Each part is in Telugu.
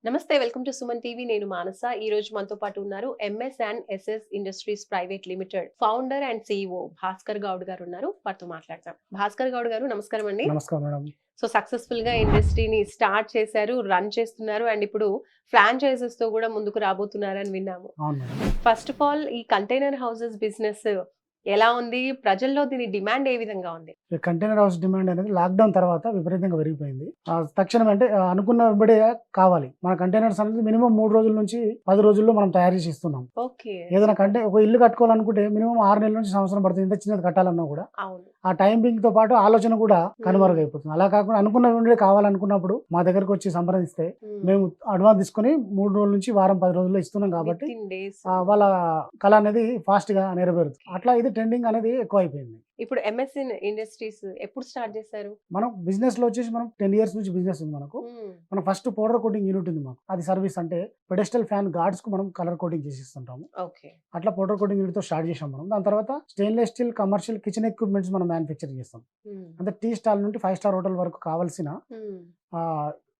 నమస్తే, వెల్కమ్ టు సుమన్ టీవీ. నేను మానస. ఈ రోజు మనతో పాటు ఉన్నారు MS and SS industries private limited founder and CEO Bhaskar Goud garu ఉన్నారు. వారితో మాట్లాడతాం. భాస్కర్ గౌడ్ గారు, నమస్కారం అండి. నమస్కారం మేడం. సో సక్సెస్ఫుల్ గా ఇండస్ట్రీని స్టార్ట్ చేశారు, రన్ చేస్తున్నారు అండ్ ఇప్పుడు ఫ్రాంచైజెస్ తో కూడా ముందుకు రాబోతున్నారని విన్నాము. అవును మేడం. ఫస్ట్ ఆఫ్ ఆల్, ఈ కంటైనర్ హౌసెస్ బిజినెస్ ఎలా ఉంది? ప్రజల్లో దీని డిమాండ్ ఏ విధంగా ఉంది? ఈ కంటైనర్ హౌస్ డిమాండ్ అనేది లాక్డౌన్ తర్వాత విపరీతంగా పెరిగిపోయింది. తక్షణం అంటే అనుకున్న వెంబడే కావాలి. మన కంటైనర్స్ అనేది మినిమం 3 రోజుల నుంచి 10 రోజుల్లో మనం తయారు చేసి ఇస్తున్నాం. ఓకే. ఏదైనా ఒక ఇల్లు కట్టుకోవాలనుకుంటే మినిమం 6 నెలల నుంచి సంవత్సరం పడుతుంది. ఇంత చిన్నది కట్టాలన్నా కూడా అవును. ఆ టైమింగ్ తో పాటు ఆలోచన కూడా కనుమరుగైపోతుంది. అలా కాకుండా అనుకున్న వెంబడే కావాలనుకున్నప్పుడు మా దగ్గరకు వచ్చి సంప్రదిస్తే మేము అడ్వాన్స్ తీసుకుని 3 రోజుల నుంచి వారం 10 రోజుల్లో ఇస్తున్నాం కాబట్టి వాళ్ళ కళ అనేది ఫాస్ట్ గా నెరవేరుతుంది. అట్లా ఇది ట్రెండింగ్ అనేది ఎక్కువ అయిపోయింది. ఇప్పుడు ఎంఎస్ ఇండస్ట్రీస్ ఎప్పుడు స్టార్ట్ చేశారు? మనం బిజినెస్ లో వచ్చేసి మనం 10 years నుంచి బిజినెస్ ఉంది మనకు. మనం ఫస్ట్ పౌడర్ కోటింగ్ యూనిట్ ఉంది మాకు. అది సర్వీస్ అంటే పెడెస్టల్ ఫ్యాన్ గార్డ్స్ కు మనం కలర్ కోటింగ్ చేసి ఇస్తుంటాము. అట్లా పౌడర్ కోటింగ్ యూనిట్ తో స్టార్ట్ చేసాం మనం. దాని తర్వాత stainless steel commercial kitchen equipments మనం మ్యానుఫ్యాక్చరింగ్ చేస్తాం. అంటే టీ స్టాల్ నుండి 5 star హోటల్ వరకు కావాల్సిన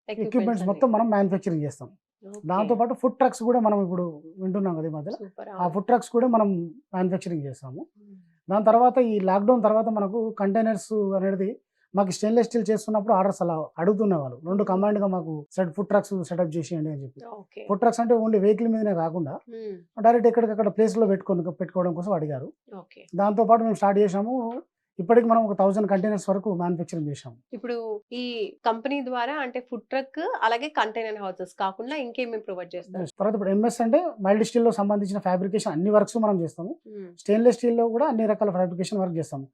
ఎక్విప్మెంట్స్ మొత్తం మనం మ్యానుఫ్యాక్చరింగ్ చేస్తాం. దాంతో పాటు ఫుడ్ ట్రక్స్ కూడా మనం ఇప్పుడు వింటున్నాం కదా ఈ మధ్యలో. ఆ ఫుడ్ ట్రక్స్ కూడా మనం మ్యానుఫ్యాక్చరింగ్ చేస్తాము. దాని తర్వాత ఈ లాక్డౌన్ తర్వాత మనకు కంటైనర్స్ అనేది మాకు స్టెయిన్లెస్ స్టీల్ చేస్తున్నప్పుడు ఆర్డర్స్ అలా అడుగుతున్న వాళ్ళు 2 కమాండ్ గా మాకు ఫుడ్ ట్రక్స్ సెటప్ చేసేయండి అని చెప్పి. ఫుడ్ ట్రక్స్ అంటే ఓన్లీ వెహికల్ మీదనే కాకుండా డైరెక్ట్ ఎక్కడికక్కడ ప్లేస్ లో పెట్టుకోవడం కోసం అడిగారు. దాంతో పాటు మేము స్టార్ట్ చేసాము. ఇప్పటికి మనం ఒక 1000 కంటైనర్స్ వరకు మ్యానుఫ్యాక్చరింగ్ చేసాము. ఇప్పుడు ఈ కంపెనీ ద్వారా అంటే ఫుడ్ ట్రక్ అలాగే కంటైనర్ హౌసెస్ కాకుండా ఇంకేమేమి ప్రొవైడ్ చేస్తారు? తర్వాత ఇప్పుడు ఎంఎస్ అంటే మైల్డ్ స్టీల్ లో సంబంధించిన ఫ్యాబ్రికేషన్ అన్ని వర్క్స్ మనం చేస్తాము. స్టెయిన్లెస్ స్టీల్ లో కూడా అన్ని రకాల ఫ్యాబ్రికేషన్ వర్క్ చేస్తాము.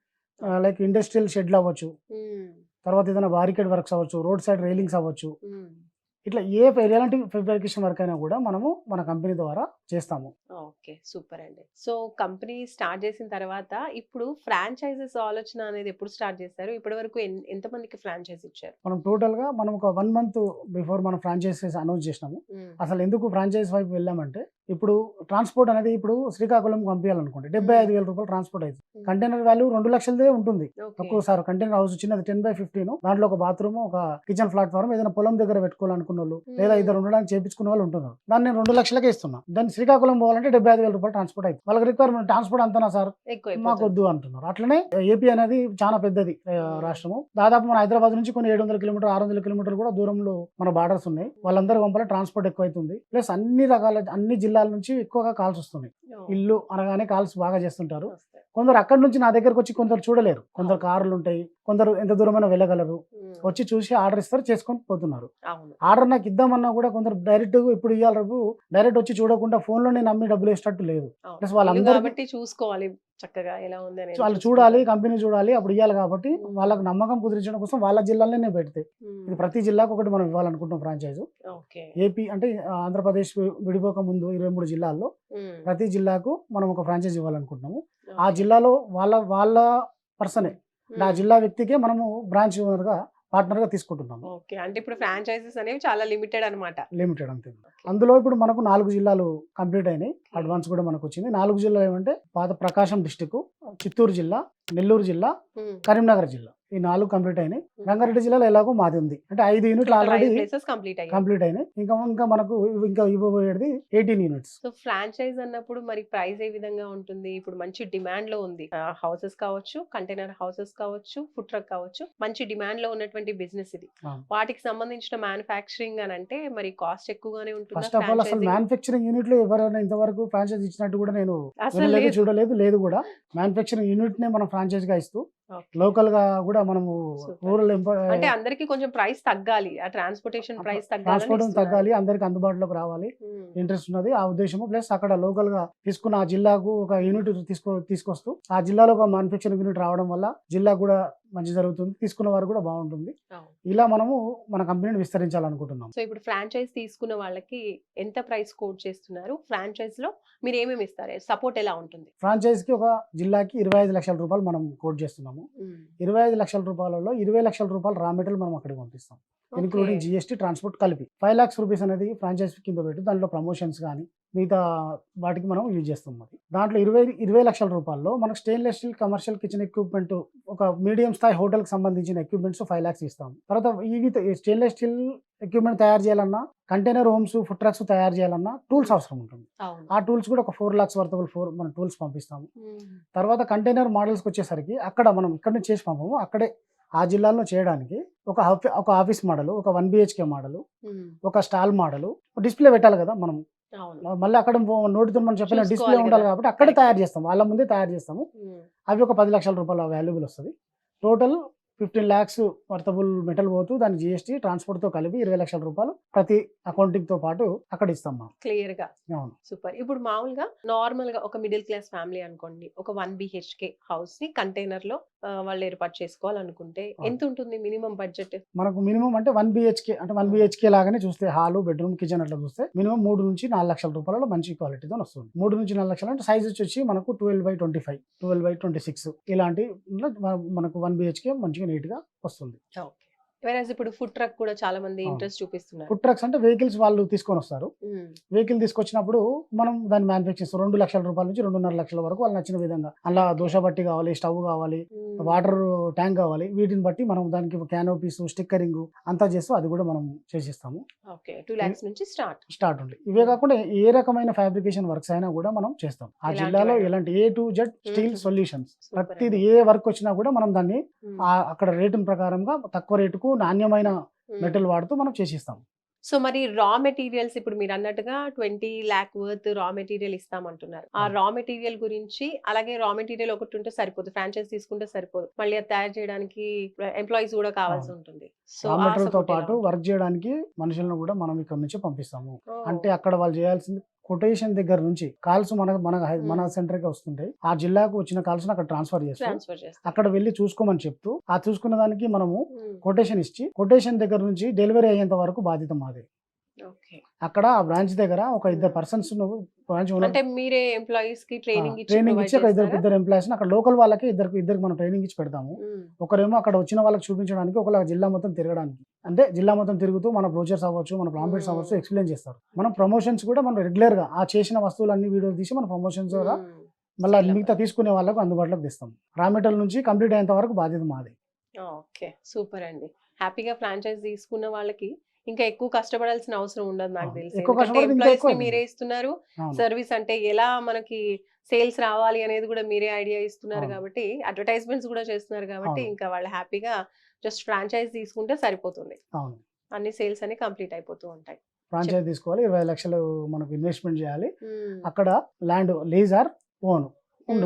లైక్ ఇండస్ట్రియల్ షెడ్లు అవ్వచ్చు, తర్వాత ఏదైనా బారికేడ్ వర్క్స్ అవ్వచ్చు, రోడ్ సైడ్ రైలింగ్స్ అవ్వచ్చు. ఇట్లా ఎలాంటి ఫ్యాబ్రికేషన్ వర్క్ అయినా కూడా మనము మన కంపెనీ ద్వారా చేస్తాము. ఓకే, సూపర్ అండి. సో కంపెనీ స్టార్ట్ చేసిన తర్వాత ఇప్పుడు ఫ్రాంచైజెస్ ఆలోచన అనేది ఎప్పుడు స్టార్ట్ చేశారు? ఇప్పటి వరకు ఎంత మందికి ఫ్రాంచైజ్ ఇచ్చారు? మనం టోటల్ గా మనం ఒక 1 month బిఫోర్ మనం ఫ్రాంచైజెస్ అనౌన్స్ చేసినాము. అసలు ఎందుకు ఫ్రాంచైజ్ వైపు వెళ్ళామంటే, ఇప్పుడు ట్రాన్స్పోర్ట్ అనేది ఇప్పుడు శ్రీకాకుళం పంపించాలనుకోండి 75,000 రూపాయలు ట్రాన్స్పోర్ట్ అవుతుంది. కంటైనర్ వాల్యూ 2 లక్షలదే ఉంటుంది. ఒక్కోసారి కంటైనర్ హౌస్ చిన్నది 10x15, దాంట్లో ఒక బాత్రూమ్, ఒక కిచెన్ ప్లాట్ఫామ్, ఏదైనా పొలం దగ్గర పెట్టుకోవాలనుకున్న వాళ్ళు లేదా ఇద్దరు ఉండడానికి చేపించుకునే వాళ్ళు ఉంటున్నారు. దాన్ని నేను 2 లక్షలకే ఇస్తున్నా. దాన్ని శ్రీకాకుళం పోవాలంటే 75,000 రూపాయలు ట్రాన్స్పోర్ట్ అవుతుంది. వాళ్ళకి రిక్వైర్మెంట్ ట్రాన్స్పోర్ట్ అంతనా సార్, మాకు వద్దు అంటున్నారు. అట్లనే ఏపీ అనేది చాలా పెద్దది రాష్ట్రము. దాదాపు మన హైదరాబాద్ నుంచి కొన్ని 700 కిలోమీటర్ 600 కిలోమీటర్ కూడా దూరంలో మన బార్డర్స్ ఉన్నాయి. వాళ్ళందరూ పంపాలి, ట్రాన్స్పోర్ట్ ఎక్కువ అవుతుంది. ప్లస్ అన్ని జిల్లాల నుంచి ఎక్కువగా కాల్స్ వస్తున్నాయి. ఇల్లు అనగానే కాల్స్ బాగా చేస్తుంటారు. కొందరు అక్కడి నుంచి నా దగ్గరకు వచ్చి కొందరు చూడలేరు. కొందరు కార్లు ఉంటాయి, కొందరు ఎంత దూరమైనా వెళ్ళగలరు. వచ్చి చూసి ఆర్డర్ ఇస్తారు, చేసుకొని పోతున్నారు. ఆర్డర్ నాకు ఇద్దామన్నా కూడా కొందరు డైరెక్ట్ ఇప్పుడు ఇవ్వాలి, రేపు డైరెక్ట్ వచ్చి చూడకుండా ఫోన్ లోనే నమ్మి డబ్బులు వేసేటట్టు లేదు. ప్లస్ వాళ్ళందరూ చూసుకోవాలి, చక్కగా ఎలా ఉంది వాళ్ళు చూడాలి, కంపెనీ చూడాలి, అప్పుడు ఇవ్వాలి. కాబట్టి వాళ్ళకు నమ్మకం కుదిరించడం కోసం వాళ్ళ జిల్లాలోనే పెడితే, ఇది ప్రతి జిల్లాకు ఒకటి మనం ఇవ్వాలనుకుంటున్నాం ఫ్రాంచైజ్. ఏపీ అంటే ఆంధ్రప్రదేశ్ విడిపోక ముందు 23 జిల్లాల్లో ప్రతి జిల్లాకు మనం ఒక ఫ్రాంచైజ్ ఇవ్వాలనుకుంటున్నాము. ఆ జిల్లాలో వాళ్ళ పర్సనే, ఆ జిల్లా వ్యక్తికే మనము బ్రాంచ్ ఓనర్ గా పార్ట్నర్ గా తీసుకుంటున్నాము. ఓకే, అంటే ఇప్పుడు ఫ్రాంచైజెస్ అనేవి చాలా లిమిటెడ్ అన్నమాట. లిమిటెడ్ అంతే. అందులో ఇప్పుడు మనకు 4 జిల్లాలు కంప్లీట్ అయినాయి. అడ్వాన్స్ కూడా మనకు వచ్చింది. 4 జిల్లాలు ఏమంటే పాత ప్రకాశం డిస్టిక్, చిత్తూరు జిల్లా, నెల్లూరు జిల్లా, కరీంనగర్ జిల్లా, ఈ 4 కంప్లీట్ అయినాయి. రంగారెడ్డి జిల్లాలో ఎలాగో మాది ఉంది. అంటే 5 యూనిట్లు ఆల్రెడీ కంప్లీట్ అయినాయి. ఇంకా మనకు ఇవ్వబోయేది 18 యూనిట్స్. సో ఫ్రాంచైజ్ అన్నప్పుడు మరి ప్రైస్ ఏ విధంగా ఉంటుంది? ఇప్పుడు మంచి డిమాండ్ లో ఉంది. హౌసెస్ కావచ్చు, కంటైనర్ హౌసెస్ కావచ్చు, ఫుడ్ ట్రక్ కావచ్చు, మంచి డిమాండ్ లో ఉన్నటువంటి బిజినెస్ ఇది. వాటికి సంబంధించిన మ్యానుఫ్యాక్చరింగ్ అని అంటే మరి కాస్ట్ ఎక్కువగానే ఉంటుంది. ఫస్ట్ ఆఫ్ ఆల్ అసలు మ్యానుఫ్యాక్చరింగ్ యూనిట్ లో ఎవరైనా ఇంతవరకు ఫ్రాంచైజ్ ఇచ్చినట్టు కూడా నేను చూడలేదు కూడా. మ్యానుఫ్యాక్చరింగ్ యూనిట్ నే మనం ఫ్రాంచైజ్ గా ఇస్తూ లోకల్ గా కూడా మనము రూరల్ అంటే అందరికి కొంచెం ప్రైస్ తగ్గాలి, ఆ ట్రాన్స్పోర్టేషన్ ప్రైస్ తగ్గాలి, అందరికి అందుబాటులోకి రావాలి, ఇంట్రెస్ట్ ఉన్నది ఆ ఉద్దేశము. ప్లస్ అక్కడ లోకల్ గా తీసుకున్న ఆ జిల్లాకు ఒక యూనిట్ తీసుకొస్తూ ఆ జిల్లాలో ఒక మ్యానుఫ్యాక్చరింగ్ యూనిట్ రావడం వల్ల జిల్లా కూడా మంచి జరుగుతుంది, తీసుకున్న వారు కూడా బాగుంటుంది. ఇలా మనము మన కంపెనీని విస్తరించాలనుకుంటున్నాం. సో ఇప్పుడు ఫ్రాంచైజ్ తీసుకున్న వాళ్ళకి ఎంత ప్రైస్ కోట్ చేస్తున్నారు? ఫ్రాంచైజ్ లో మీరు ఏమేమి ఇస్తారు? సపోర్ట్ ఎలా ఉంటుంది? ఫ్రాంచైజ్ కి ఒక జిల్లాకి 25 లక్షల రూపాయలు మనం కోట్ చేస్తున్నాము. 25 లక్షల రూపాయలలో 20 లక్షల రూపాయలు రా మెటీరియల్ మనం అక్కడికి పంపిస్తాం, ఇన్క్లూడింగ్ జిఎస్టీ, ట్రాన్స్పోర్ట్ కలిపి. 5 lakhs రూపీస్ అనేది ఫ్రాంచైజ్ కింద పెట్టి దాంట్లో ప్రమోషన్స్ కానీ మిగతా వాటికి మనం యూజ్ చేస్తాం. మరి దాంట్లో 20 లక్షల రూపాయల్లో మనకు stainless steel commercial kitchen equipment, ఒక మీడియం స్థాయి హోటల్కి సంబంధించిన ఎక్విప్మెంట్స్ 5 lakhs ఇస్తాం. తర్వాత ఇవి స్టెయిన్లెస్ స్టీల్ ఎక్విప్మెంట్ తయారు చేయాలన్నా, కంటైనర్ హోమ్స్, ఫుడ్ ట్రక్స్ తయారు చేయాలన్నా టూల్స్ అవసరం ఉంటుంది. ఆ టూల్స్ కూడా ఒక 4 lakhs వర్త్ మన టూల్స్ పంపిస్తాము. తర్వాత కంటైనర్ మోడల్స్కి వచ్చేసరికి అక్కడ మనం ఇక్కడ నుంచి చేసి పంపము, అక్కడే ఆ జిల్లాలో చేయడానికి ఒక ఆఫీస్ మోడల్, ఒక 1 BHK మోడల్, ఒక స్టాల్ మోడల్, డిస్ప్లే పెట్టాలి కదా మనం. మళ్ళీ అక్కడ నోటితో మనం చెప్పిన డిస్ప్లే ఉండాలి కాబట్టి అక్కడే తయారు చేస్తాం, వాళ్ళ ముందే తయారు చేస్తాము. అవి ఒక 10 లక్షల రూపాయల వాల్యుబుల్ వస్తుంది. టోటల్ 15 lakhs వర్తబుల్ మెటల్ పోతూ దాని GST ట్రాన్స్పోర్ట్ తో కలిపి 20 లక్షల రూపాయలు ప్రతి అకౌంటింగ్ తో పాటు అక్కడ ఇస్తాం మనం. క్లియర్ గా. అవును. సూపర్. ఇప్పుడు మామూలుగా నార్మల్ గా ఒక మిడిల్ క్లాస్ ఫ్యామిలీ అనుకోండి, ఒక 1 BHK హౌస్ ని కంటైనర్ లో వాళ్ళు ఏర్పాటు చేసుకోవాలనుకుంటే ఎంత ఉంటుంది మినిమం బడ్జెట్? మనకు మినిమం అంటే 1 BHK లాగానే చూస్తే హాల్, బెడ్రూమ్, కిచెన్ అట్లా చూస్తే మినిమం 3 నుంచి 4 లక్షల రూపాయలలో మంచి క్వాలిటీతో వస్తుంది. 3 నుంచి 4 లక్షలు అంటే సైజ్ వచ్చి మనకు 12x25, 12x26 ఇలాంటి మనకు 1 BHK మంచిగా నీట్ గా వస్తుంది. ఇప్పుడు ఫుడ్ ట్రక్ కూడా చాలా మంది ఇంట్రెస్ట్ చూపిస్తున్నారు. ఫుడ్ ట్రక్స్ అంటే వెహికల్స్ వాళ్ళు తీసుకొని వస్తారు. వెహికల్ తీసుకొచ్చినప్పుడు మనం దాన్ని మ్యానుఫ్యాక్చర్ 2 లక్షల రూపాయల నుంచి 2.5 లక్షల వరకు వాళ్ళు నచ్చిన విధంగా, అలా దోశ బట్టి కావాలి, స్టవ్ కావాలి, వాటర్ ట్యాంక్ కావాలి, వీటిని బట్టి మనం దానికి క్యానోపీస్, స్టిక్కరింగ్ అంతా చేస్తూ అది కూడా మనం చేసిస్తాము. 2 lakhs నుంచి స్టార్ట్ ఉంది. ఇవే కాకుండా ఏ రకమైన ఫ్యాబ్రికేషన్ వర్క్స్ అయినా కూడా మనం చేస్తాం. ఆ జిల్లాలో ఎలాంటి A to Z steel solutions, ప్రతిది ఏ వర్క్ వచ్చినా కూడా మనం దాన్ని అక్కడ రేటు ప్రకారంగా తక్కువ రేటుకు నాణ్యమైన మెటల్ వాడుతూ మనం చేసిస్తాం. సో మరి రా మెటీరియల్స్ ఇప్పుడు మీరు అన్నట్టుగా 20 lakh వర్త్ రా మెటీరియల్ ఇస్తామంటున్నారు. ఆ రా మెటీరియల్ గురించి, అలాగే రా మెటీరియల్ ఒకటి ఉంటే సరిపోదు, ఫ్రాంచైజ్ తీసుకుంటే సరిపోదు, మళ్ళీ అది తయారు చేయడానికి ఎంప్లాయీస్ కూడా కావాల్సి ఉంటుంది. సో రా మెటీరియల్ తో పాటు వర్క్ చేయడానికి మనుషులను కూడా మనం ఇక్కడ నుంచి పంపిస్తాము. అంటే అక్కడ వాళ్ళు చేయాల్సింది కొటేషన్ దగ్గర నుంచి కాల్స్ మన సెంటర్ కి వస్తుంటాయి. ఆ జిల్లాకు వచ్చిన కాల్స్ అక్కడ ట్రాన్స్ఫర్ చేస్తాం. అక్కడ వెళ్ళి చూసుకోమని చెప్తూ ఆ చూసుకున్న దానికి మనము కొటేషన్ ఇచ్చి, కొటేషన్ దగ్గర నుంచి డెలివరీ అయ్యేంత వరకు బాధ్యత మాది. అక్కడ ఆ బ్రాంచ్ దగ్గర ఒక 2 persons అంటే మీరే ఎంప్లాయీస్ కి ట్రైనింగ్ ఇచ్చి అక్కడ ఇద్దరు ఎంప్లాయీస్ అక్కడ లోకల్ వాళ్ళకి ఇద్దరికి మనం ట్రైనింగ్ ఇచ్చి పెడతాము. ఒకరేమో అక్కడ వచ్చిన వాళ్ళకి చూపించడానికి, ఒకలా జిల్లా మొత్తం తిరగడానికి, అంటే జిల్లా మొత్తం తిరుగుతూ మన బ్రోచర్స్ అవ్వచ్చు, మన పాంప్లెట్స్ అవ్వచ్చు ఎక్స్ప్లెయిన్ చేస్తారు. మనం ప్రమోషన్స్ కూడా మనం రెగ్యులర్ గా ఆ చేసిన వస్తువులన్నీ వీడియోలు తీసి మన ప్రమోషన్స్ ద్వారా మళ్ళీ మిగతా తీసుకునే వాళ్ళకు అందుబాటులోకి తెస్తాం. రా మెటీరియల్ నుంచి కంప్లీట్ అయ్యేంత వరకు బాధ్యత మాది. ఓకే, సూపర్ అండి. హ్యాపీగా ఫ్రాంచైజ్ తీసుకున్న వాళ్ళకి ఇంకా ఎక్కువ కష్టపడాల్సిన అవసరం ఉండదు నాకు తెలిసి. ఎంప్లాయీస్ ని మీరే ఇస్తున్నారు, సర్వీస్ అంటే ఎలా మనకి సేల్స్ రావాలి అనేది కూడా మీరే ఐడియా ఇస్తున్నారు కాబట్టి, అడ్వర్టైజ్మెంట్స్ కూడా చేస్తున్నారు కాబట్టి ఇంకా వాళ్ళు హ్యాపీగా జస్ట్ ఫ్రాంచైజ్ తీసుకుంటే సరిపోతుంది. అన్ని సేల్స్ అని కంప్లీట్ అయిపోతూ ఉంటాయి. ఫ్రాంచైజ్ తీసుకోవాలి, 20 లక్షలు మనకు ఇన్వెస్ట్మెంట్ చేయాలి, అక్కడ ల్యాండ్ లీజ్ ఆర్ ఓన్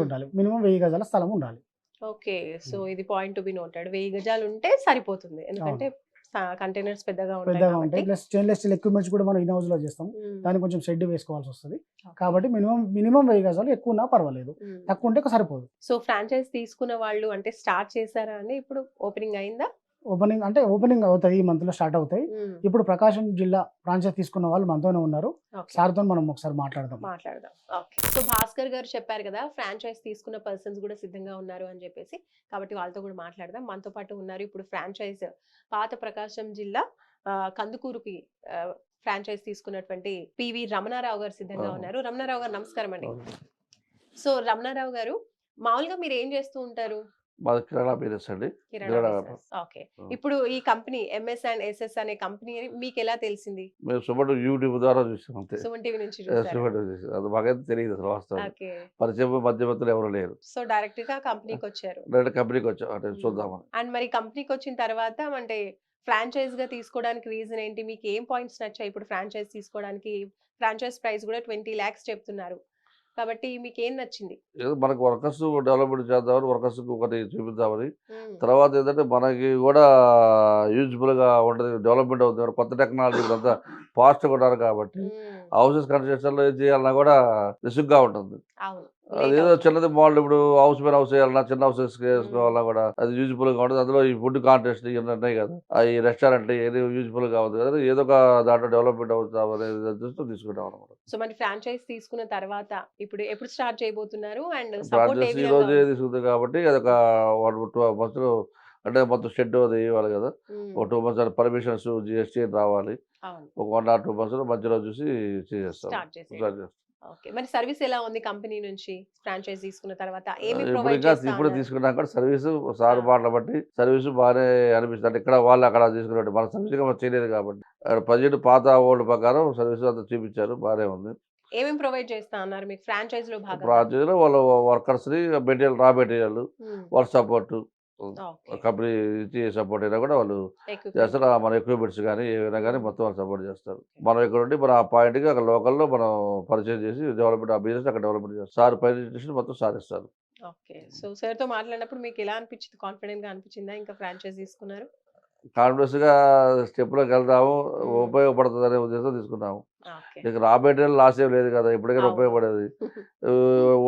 ఉండాలి, మినిమం 1000 గజాల స్థలం ఉండాలి. ఓకే, సో ఇది పాయింట్ టు బి నోటెడ్. 1000 గజాలు ఉంటే సరిపోతుంది, ఎందుకంటే కంటైనర్స్ పెద్దగా ఉంటాయి. ప్లస్ స్టెయిన్లెస్ స్టీల్ ఎక్విప్మెంట్స్ కూడా మనం ఇన్ హౌస్ లో చేస్తాం. దానికి కొంచెం షెడ్ వేసుకోవాల్సి వస్తుంది కాబట్టి మినిమం 1000 గజాలు, ఎక్కువ ఉన్నా పర్వాలేదు, తక్కువ ఉంటే సరిపోదు. సో ఫ్రాంచైజ్ తీసుకున్న వాళ్ళు అంటే స్టార్ట్ చేశారా అండి? ఇప్పుడు ఓపెనింగ్ అయిందా? ఓపెనింగ్ అవుతాయి, ఈ మంత్ లో స్టార్ట్ అవుతాయి. ఇప్పుడు ప్రకాశం జిల్లా ఫ్రాంచైజ్ తీసుకున్న వాళ్ళు మనతోనే ఉన్నారు. సార్తో మనం ఒకసారి మాట్లాడదాం. ఓకే, సో భాస్కర్ గారు చెప్పారు కదా ఫ్రాంచైజ్ తీసుకున్న పర్సన్స్ కూడా సిద్ధంగా ఉన్నారు అని చెప్పేసి, కాబట్టి వాళ్ళతో కూడా మాట్లాడదాం. మనతో పాటు ఉన్నారు ఇప్పుడు ఫ్రాంచైజ్ పాత ప్రకాశం జిల్లా కందుకూరుకి ఫ్రాంచైజ్ తీసుకున్నటువంటి పివి రమణారావు గారు సిద్ధంగా ఉన్నారు. రమణారావు గారు నమస్కారం అండి. సో రమణారావు గారు, మామూలుగా మీరు ఏం చేస్తూ ఉంటారు? కిరాణా బిజినెస్ అండి. ఓకే, ఇప్పుడు ఈ కంపెనీ MS అండ్ SS అనే కంపెనీ మీకు ఎలా తెలిసింది? మేము సుమన్ యూట్యూబ్ ద్వారా చూసాం అంతే. సుమన్ టీవీ నుంచి అది మాకైతే తెలియదు అసలు వాస్తవం. పరిచయం మధ్యవర్తులు ఎవరు లేరు. సో డైరెక్ట్ గా కంపెనీకి వచ్చారు. డైరెక్ట్ కంపెనీకి వచ్చాం అంటే చూద్దామని. అండ్ మరి కంపెనీకి వచ్చిన తర్వాత అంటే ఫ్రాంచైజ్ గా తీసుకోవడానికి రీజన్ ఏంటి? మీకు ఏం పాయింట్స్ నచ్చాయి? ఇప్పుడు ఫ్రాంచైజ్ తీసుకోవడానికి ఫ్రాంచైజ్ ప్రైస్ కూడా 20 lakhs చెప్తున్నారు కాబట్టి మీకు ఏం నచ్చింది? మనకు వర్కర్స్ డెవలప్మెంట్ చేద్దామని, వర్కర్స్ ఒకటి చూపిద్దామని, తర్వాత ఏంటంటే మనకి కూడా యూజ్ఫుల్ గా ఉంటుంది, డెవలప్మెంట్ అవుతుంది. కొత్త టెక్నాలజీ అంతా ఫాస్ట్ గా ఉన్నారు కాబట్టి హౌసెస్ కన్స్ట్రక్షన్ లో ఏం చేయాలన్నా కూడా రిస్క్ గా ఉంటుంది. అదేదో చిన్నది మోడల్, ఇప్పుడు హౌస్ మీద హౌస్ వేయాలన్నా, చిన్న హౌసెస్ వేసుకోవాలన్నా కూడా అది యూజ్ఫుల్ గా ఉంటుంది. అందులో ఈ ఫుడ్ కాంటెస్ట్ ఇవన్నీ ఉన్నాయి కదా, ఈ రెస్టారెంట్ ఏది యూజ్ఫుల్ గా అవుతుంది కదా, ఏదో ఒక దాంట్లో డెవలప్మెంట్ అవుతాం అనేది తీసుకుంటాం అనమాట. సో మరి ఫ్రాంచైజ్ తీసుకున్న తర్వాత ఇప్పుడు ఎప్పుడు స్టార్ట్ చేయబోతున్నారు? అండ్ ఫ్రాంచైజ్ ఈ రోజే తీసుకుంది కాబట్టి అదొక 1-2 months అంటే మొత్తం షెడ్ అది ఇవ్వాలి కదా, ఒక 2 మంత్స్ పర్మిషన్స్ జిఎస్టీ రావాలి, అవును. ఒక 1 or 2 months మధ్యలో చూసి చేసేస్తాం. స్టార్ట్ చేసేయండి. ఓకే. మరి సర్వీస్ ఎలా ఉంది కంపెనీ నుంచి ఫ్రాంచైజ్ తీసుకున్న తర్వాత? ఏమి ఇప్పుడు ప్రొవైడ్ ఇంకా చేస్తా ఇప్పుడు అన్నారు? తీసుకున్నాక కూడా సర్వీసు సార్ మాటలు బట్టి సర్వీసు బాగానే అనిపిస్తుంది. అంటే ఇక్కడ వాళ్ళు అక్కడ తీసుకున్నట్టు మన సర్వీస్గా మనం చేయలేదు కాబట్టి ప్రజెంట్ పాత ఓల్డ్ ప్రకారం సర్వీస్ అంతా చూపించారు, బాగానే ఉంది. ఏమేమి ప్రొవైడ్ చేస్తా అన్నారు మీకు ఫ్రాంచైజ్ లో భాగంగా? ప్రాజెక్టులో వాళ్ళ వర్కర్స్ని మెటీరియల్ రా మెటీరియల్ వాళ్ళ సపోర్టు ఓకే. కంపెనీ ఇచ్చి సపోర్ట్ అయినా కూడా వాళ్ళు చేస్తారు. మన ఎక్విప్మెంట్స్ కానీ ఏమైనా కానీ మొత్తం వాళ్ళు సపోర్ట్ చేస్తారు. మనం ఇక్కడ ఉండి మనం ఆ పాయింట్కి అక్కడ లోకల్లో మనం పరిచయం చేసి డెవలప్మెంట్ ఆ బిజినెస్ అక్కడ డెవలప్మెంట్ చేస్తారు. సార్ పైన మొత్తం సాధిస్తారు. ఓకే. సో సార్ తో మాట్లాడినప్పుడు మీకు ఎలా అనిపించింది? కాన్ఫిడెంట్ గా అనిపించిందా ఇంకా ఫ్రాంచైజ్ తీసుకున్నారు? కాన్ఫిడెన్స్గా స్టెప్లోకి వెళ్దాము, ఉపయోగపడుతుంది అనే ఉద్దేశంతో తీసుకున్నాము. ఓకే. ఇక రా మెటీరియల్ లాస్ ఏం లేదు కదా, ఇప్పటికైనా అవును. ఉపయోగపడేది.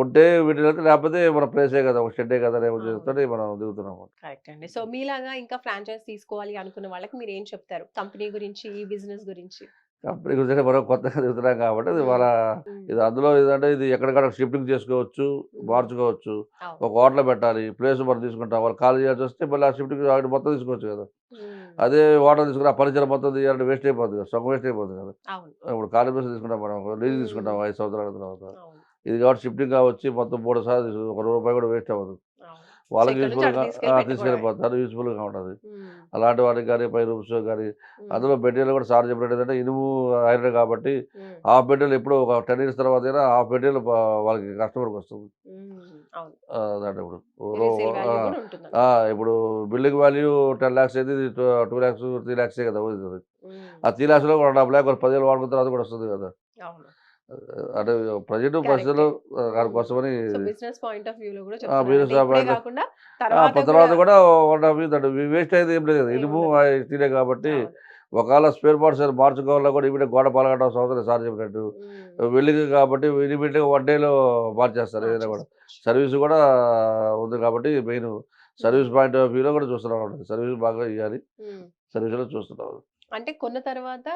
ఉంటే వీటిలో లేకపోతే మన ప్లేసే కదా, ఒక షెడ్డే కదా అనే ఉద్దేశంతో మనం దిగుతున్నాము. కరెక్ట్ అండి. సో మీలాగా ఇంకా ఫ్రాంచైజ్ తీసుకోవాలి అనుకున్న వాళ్ళకి మీరు ఏం చెప్తారు కంపెనీ గురించి, ఈ బిజినెస్ గురించి? కంపెనీ గురించి మనం కొత్తగా దిగుతున్నాం కాబట్టి అది మన ఇది అందులో ఏదంటే ఇది ఎక్కడికక్కడ షిఫ్టింగ్ చేసుకోవచ్చు, మార్చుకోవచ్చు. ఒక హోటల్ పెట్టాలి, ప్లేస్ మనం తీసుకుంటాం, వాళ్ళు ఖాళీ చేయాల్సి వస్తే మళ్ళీ ఆ షిఫ్టింగ్ మొత్తం తీసుకోవచ్చు కదా. అదే హోటల్ తీసుకుని ఆ ఫర్నిచర్ మొత్తం తీయాలంటే వేస్ట్ అయిపోతుంది కదా, సగం వేస్ట్ అయిపోతుంది కదా. ఇప్పుడు ఖాళీ ప్లేస్ తీసుకుంటాం, మనం లీజ్ తీసుకుంటాం 5 సంవత్సరాల తర్వాత. ఇది కాబట్టి షిఫ్టింగ్ కావచ్చు, మొత్తం 3 సార్లు ₹1 కూడా వేస్ట్ అవ్వదు. వాళ్ళకి యూస్ఫుల్గా తీసుకెళ్ళిపోతారు, యూస్ఫుల్గా ఉంటుంది. అలాంటి వాటికి కానీ పై రూమ్స్ కానీ అందులో మెటీరియల్ కూడా సార్ చెప్పినట్టు ఏంటంటే ఇనుము ఐరన్ కాబట్టి హాఫ్ మెటీరియల్ ఎప్పుడు ఒక 10 years తర్వాత అయినా హాఫ్ మెటీరియల్ వాళ్ళకి కస్టమర్కి వస్తుంది. దాంట్లో ఇప్పుడు బిల్డింగ్ వాల్యూ 10 lakhs అయితే 2 lakhs 3 lakhs కదా అవుతుంది. ఆ 3 lakhsలో 1.5 lakh 10 ఏళ్ళు వాడుకున్న తర్వాత కూడా వస్తుంది కదా. అంటే ప్రజెంట్ పరిస్థితులు దానికోసమని బిజినెస్ పాయింట్ ఆఫ్ వ్యూ లో కూడా బిజినెస్ తర్వాత కూడా వేస్ట్ అయితే ఏం లేదు కదా, ఇనుము స్టీలే కాబట్టి. ఒకవేళ స్పేర్ పార్ట్స్ మార్చుకోవాలన్నా కూడా ఇమీడియట్ గోడ పలగడం అవసరం సార్ చెప్పినట్టు వెల్డింగ్ కాబట్టి ఇమీడియట్గా 1 dayలో మార్చేస్తారు. ఏదైనా కూడా సర్వీస్ కూడా ఉంది కాబట్టి మెయిన్ సర్వీస్ పాయింట్ ఆఫ్ వ్యూలో కూడా చూస్తున్నాం, సర్వీస్ బాగా ఇవ్వాలి, సర్వీస్లో చూస్తున్నాం. అంటే కొన్న తర్వాత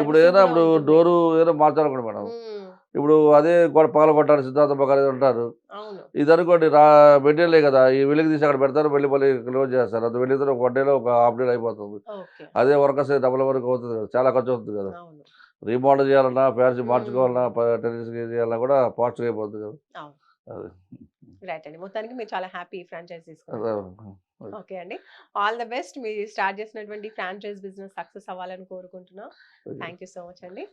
ఇప్పుడు ఏదైనా ఇప్పుడు డోరు ఏదైనా మార్చాలనుకోండి మేడం, ఇప్పుడు అదే పగల కొట్టాలి సిద్ధార్థ పగల ఉంటారు. ఇది అనుకోండి మెటీరియలే కదా, ఈ వెలికి తీసి అక్కడ పెడతారు, వెళ్ళి మళ్ళీ క్లోజ్ చేస్తారు. అది వెళ్ళితే ఒక 1 dayలో ఒక హాఫ్ డే అయిపోతుంది. అదే వర్కర్స్ డబుల్ వర్క్ అవుతుంది కదా, చాలా ఖర్చు అవుతుంది కదా. రీమోడల్ చేయాలన్నా, ఫ్యాన్స్ మార్చుకోవాలన్నా, టెన్నిస్ చేయాలన్నా కూడా ఫాస్ట్గా అయిపోతుంది కదా. అది రైట్ అండి. మొత్తానికి మీరు చాలా హ్యాపీ ఫ్రాంచైజ్ తీసుకున్నారు. ఓకే అండి, ఆల్ ద బెస్ట్. మీరు స్టార్ట్ చేసినటువంటి ఫ్రాంచైజ్ బిజినెస్ సక్సెస్ అవ్వాలని కోరుకుంటున్నాం. థ్యాంక్ యూ సో మచ్ అండి.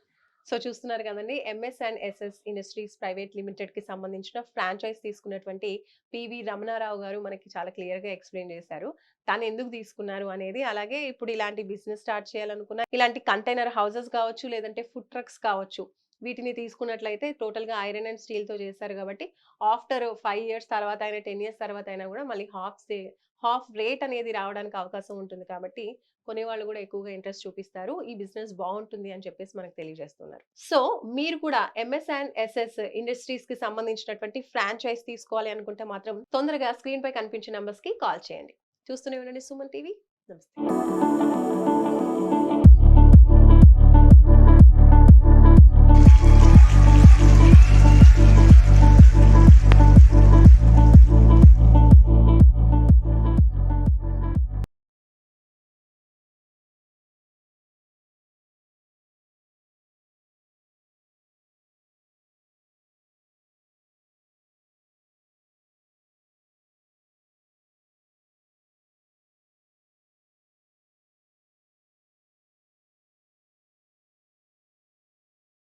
సో చూస్తున్నారు కదండి, MS&SS ఇండస్ట్రీస్ ప్రైవేట్ లిమిటెడ్ కి సంబంధించిన ఫ్రాంచైజ్ తీసుకున్నటువంటి పివి రమణారావు గారు మనకి చాలా క్లియర్ గా ఎక్స్ప్లెయిన్ చేశారు. తను ఎందుకు తీసుకున్నారు అనేది, అలాగే ఇప్పుడు ఇలాంటి బిజినెస్ స్టార్ట్ చేయాలనుకున్న ఇలాంటి కంటైనర్ హౌసెస్ కావచ్చు, లేదంటే ఫుడ్ ట్రక్స్ కావచ్చు, వీటిని తీసుకున్నట్లయితే టోటల్ గా ఐరన్ అండ్ స్టీల్ తో చేశారు కాబట్టి ఆఫ్టర్ 5 years తర్వాత అయినా 10 years తర్వాత అయినా కూడా మళ్ళీ హాఫ్ రేట్ అనేది రావడానికి అవకాశం ఉంటుంది. కాబట్టి కొనేవాళ్ళు కూడా ఎక్కువగా ఇంట్రెస్ట్ చూపిస్తారు, ఈ బిజినెస్ బాగుంటుంది అని చెప్పేసి మనకు తెలియజేస్తున్నారు. సో మీరు కూడా MS&SS ఇండస్ట్రీస్ కి సంబంధించినటువంటి ఫ్రాంచైజ్ తీసుకోవాలి అనుకుంటే మాత్రం తొందరగా స్క్రీన్ పై కనిపించే నంబర్స్ కి కాల్ చేయండి. చూస్తూనే ఉండండి సుమన్ టీవీ. నమస్తే.